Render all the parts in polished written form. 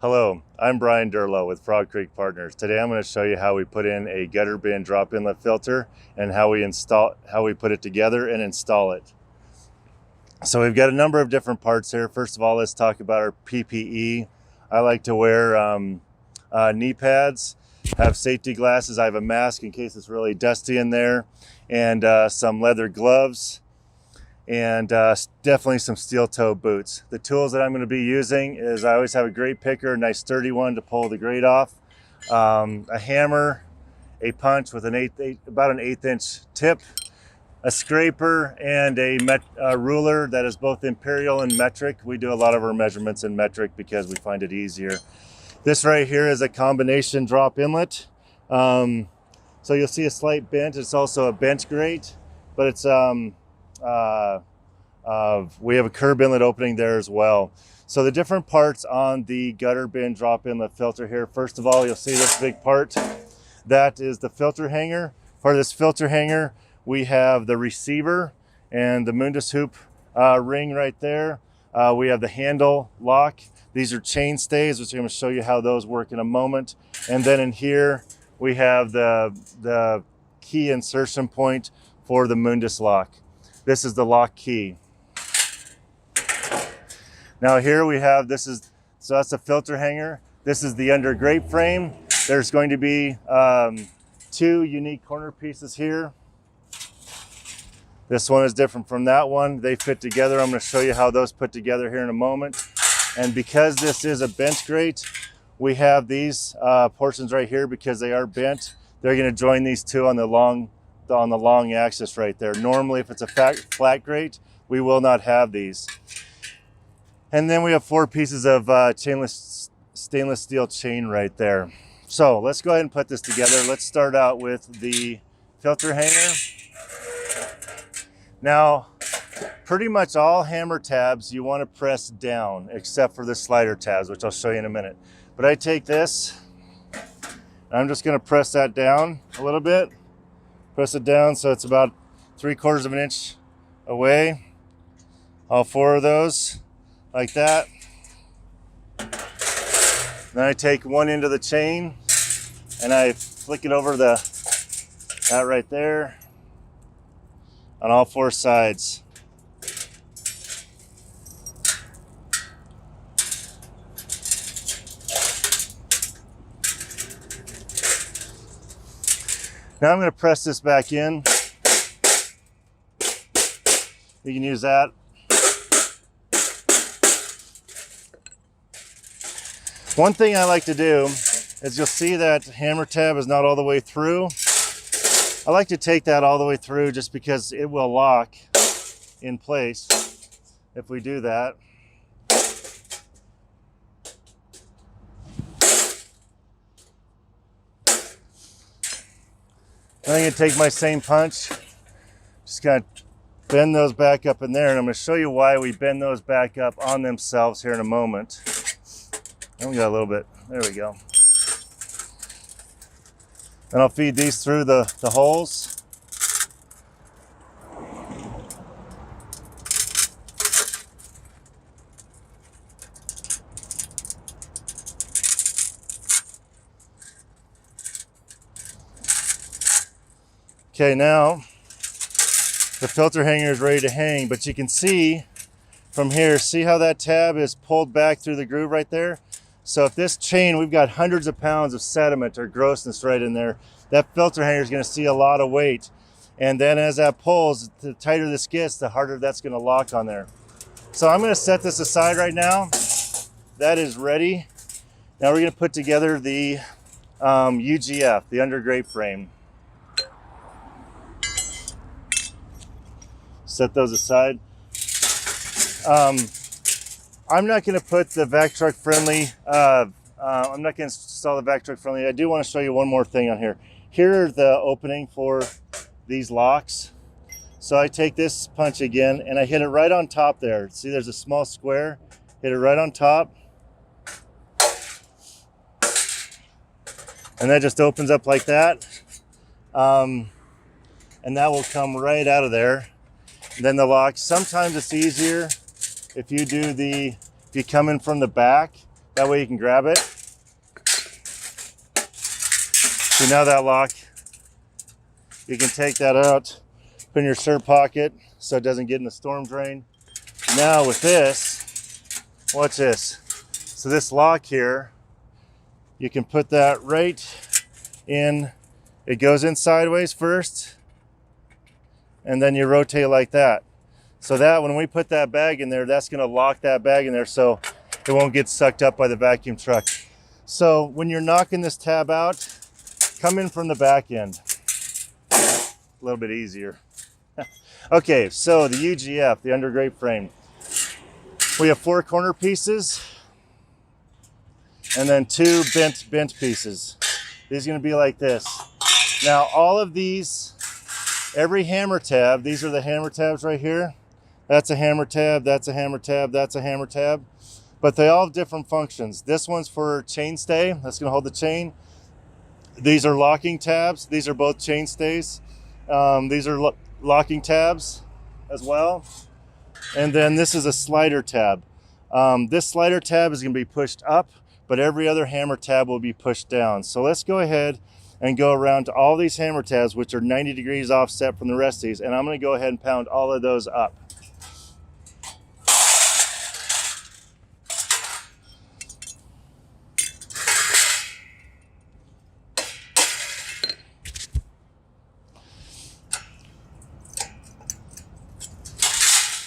Hello, I'm Brian Deurloo with Frog Creek Partners. Today I'm going to show you how we put in a gutter bin drop inlet filter and how we put it together and install it. So we've got a number of different parts here. First of all, let's talk about our PPE. I like to wear knee pads, have safety glasses. I have a mask in case it's really dusty in there, and some leather gloves, and definitely some steel toe boots. The tools that I'm going to be using is I always have a grate picker, a nice sturdy one to pull the grate off, a hammer, a punch with about an 1/8 inch tip, a scraper, and a ruler that is both imperial and metric. We do a lot of our measurements in metric because we find it easier. This right here is a combination drop inlet. So you'll see a slight bent. It's also a bench grate, but it's we have a curb inlet opening there as well. So the different parts on the gutter bin drop inlet filter here. First of all, you'll see this big part. That is the filter hanger. For this filter hanger, we have the receiver and the Mundus hoop ring right there. We have the handle lock. These are chain stays, which I'm going to show you how those work in a moment. And then in here, we have the key insertion point for the Mundus lock. This is the lock key. Now here we have, so that's a filter hanger. This is the under grate frame. There's going to be 2 unique corner pieces here. This one is different from that one. They fit together. I'm going to show you how those put together here in a moment. And because this is a bench grate, we have these portions right here because they are bent. They're going to join these 2 on the long axis right there. Normally, if it's a flat grate, we will not have these. And then we have 4 pieces of stainless steel chain right there. So let's go ahead and put this together. Let's start out with the filter hanger. Now, pretty much all hammer tabs you want to press down, except for the slider tabs, which I'll show you in a minute. But I take this, and I'm just going to press that down a little bit. Press it down so it's about 3/4 of an inch away. All 4 of those, like that. Then I take one end of the chain and I flick it over that right there on all 4 sides. Now I'm going to press this back in. You can use that. One thing I like to do is you'll see that hammer tab is not all the way through. I like to take that all the way through just because it will lock in place if we do that. Then I'm going to take my same punch, just kind of bend those back up in there, and I'm going to show you why we bend those back up on themselves here in a moment. And we got a little bit, there we go. And I'll feed these through the holes. Okay, now the filter hanger is ready to hang, but you can see from here, see how that tab is pulled back through the groove right there? So if this chain, we've got hundreds of pounds of sediment or grossness right in there, that filter hanger is going to see a lot of weight. And then as that pulls, the tighter this gets, the harder that's going to lock on there. So I'm going to set this aside right now. That is ready. Now we're going to put together the UGF, the under grate frame. Set those aside. I'm not going to put the vac truck friendly, I'm not going to install the vac truck friendly. I do want to show you one more thing on here. Here are the opening for these locks. So I take this punch again and I hit it right on top there. See, there's a small square. Hit it right on top. And that just opens up like that. And that will come right out of there. And then the lock, sometimes it's easier if you come in from the back, that way you can grab it. So now that lock, you can take that out, put in your shirt pocket so it doesn't get in the storm drain. Now with this, watch this. So this lock here, you can put that right in. It goes in sideways first, and then you rotate like that. So that when we put that bag in there, that's gonna lock that bag in there so it won't get sucked up by the vacuum truck. So when you're knocking this tab out, come in from the back end. A little bit easier. Okay, so the UGF, the undergrade frame. We have 4 corner pieces and then 2 bent pieces. These are gonna be like this. Now all of these, every hammer tab, these are the hammer tabs right here. That's a hammer tab, that's a hammer tab, that's a hammer tab. But they all have different functions. This one's for chain stay, that's gonna hold the chain. These are locking tabs, these are both chain stays. These are locking tabs as well. And then this is a slider tab. This slider tab is gonna be pushed up, but every other hammer tab will be pushed down. So let's go ahead and go around to all these hammer tabs, which are 90 degrees offset from the rest of these, and I'm gonna go ahead and pound all of those up.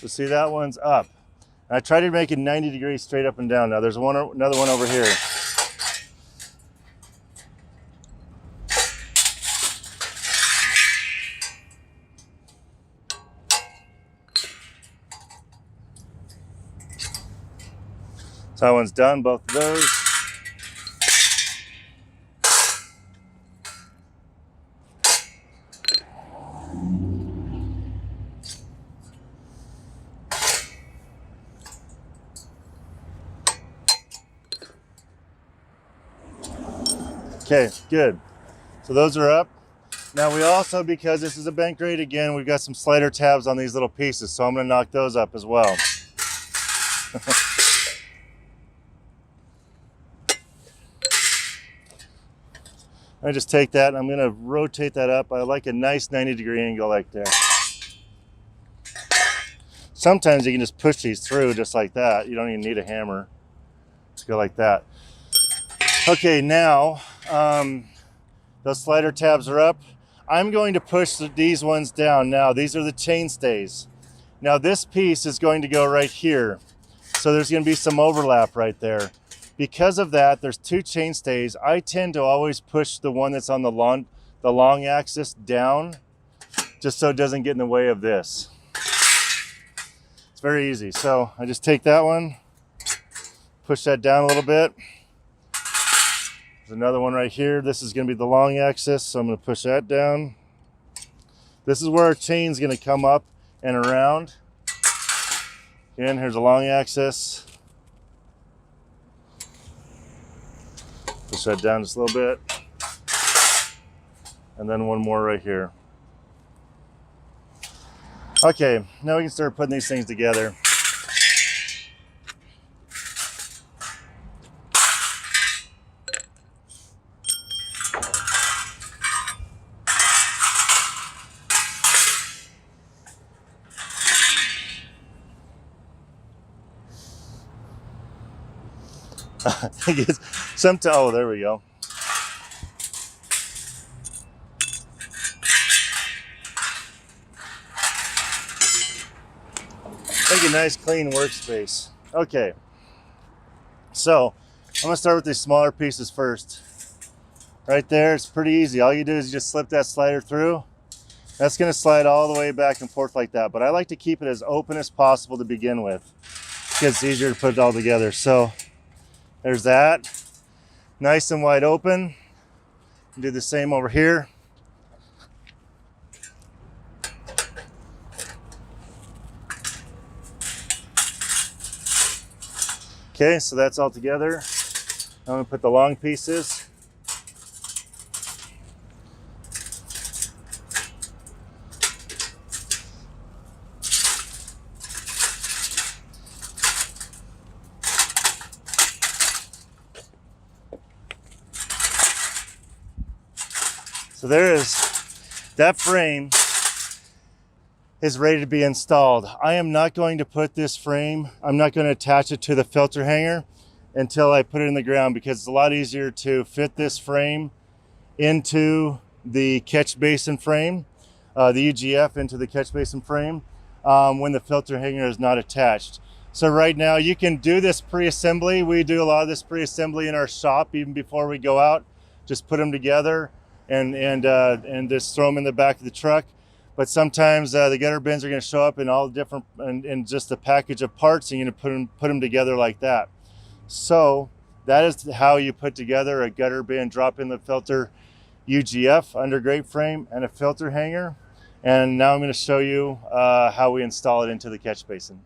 So see, that one's up. And I try to make it 90 degrees straight up and down. Now there's another one over here. So that one's done, both of those. Okay, good. So those are up. Now we also, because this is a bent grade again, we've got some slider tabs on these little pieces, so I'm gonna knock those up as well. I just take that and I'm gonna rotate that up. I like a nice 90-degree angle like there. Sometimes you can just push these through just like that. You don't even need a hammer. Just go like that. Okay, now those slider tabs are up. I'm going to push these ones down. Now these are the chain stays. Now this piece is going to go right here. So there's going to be some overlap right there. Because of that, there's 2 chain stays. I tend to always push the one that's on the long axis down, just so it doesn't get in the way of this. It's very easy. So I just take that one, push that down a little bit. There's another one right here. This is going to be the long axis, so I'm going to push that down. This is where our chain's going to come up and around. Again, here's a long axis. Push that down just a little bit. And then one more right here. Okay, now we can start putting these things together. Oh, there we go. Make a nice clean workspace. Okay, so I'm gonna start with these smaller pieces first. Right there, it's pretty easy. All you do is you just slip that slider through. That's gonna slide all the way back and forth like that, but I like to keep it as open as possible to begin with. It gets easier to put it all together. So there's that. Nice and wide open. Do the same over here. Okay, so that's all together. I'm gonna put the long pieces. So that frame is ready to be installed. I am not going to put this frame, I'm not going to attach it to the filter hanger until I put it in the ground, because it's a lot easier to fit this frame into the catch basin frame, the UGF into the catch basin frame when the filter hanger is not attached. So right now you can do this pre-assembly. We do a lot of this pre-assembly in our shop even before we go out. Just put them together and just throw them in the back of the truck. But sometimes the gutter bins are going to show up in all different, in just a package of parts, and you're going to put them together like that. So that is how you put together a gutter bin drop inlet filter UGF under grate frame and a filter hanger. And now I'm going to show you how we install it into the catch basin.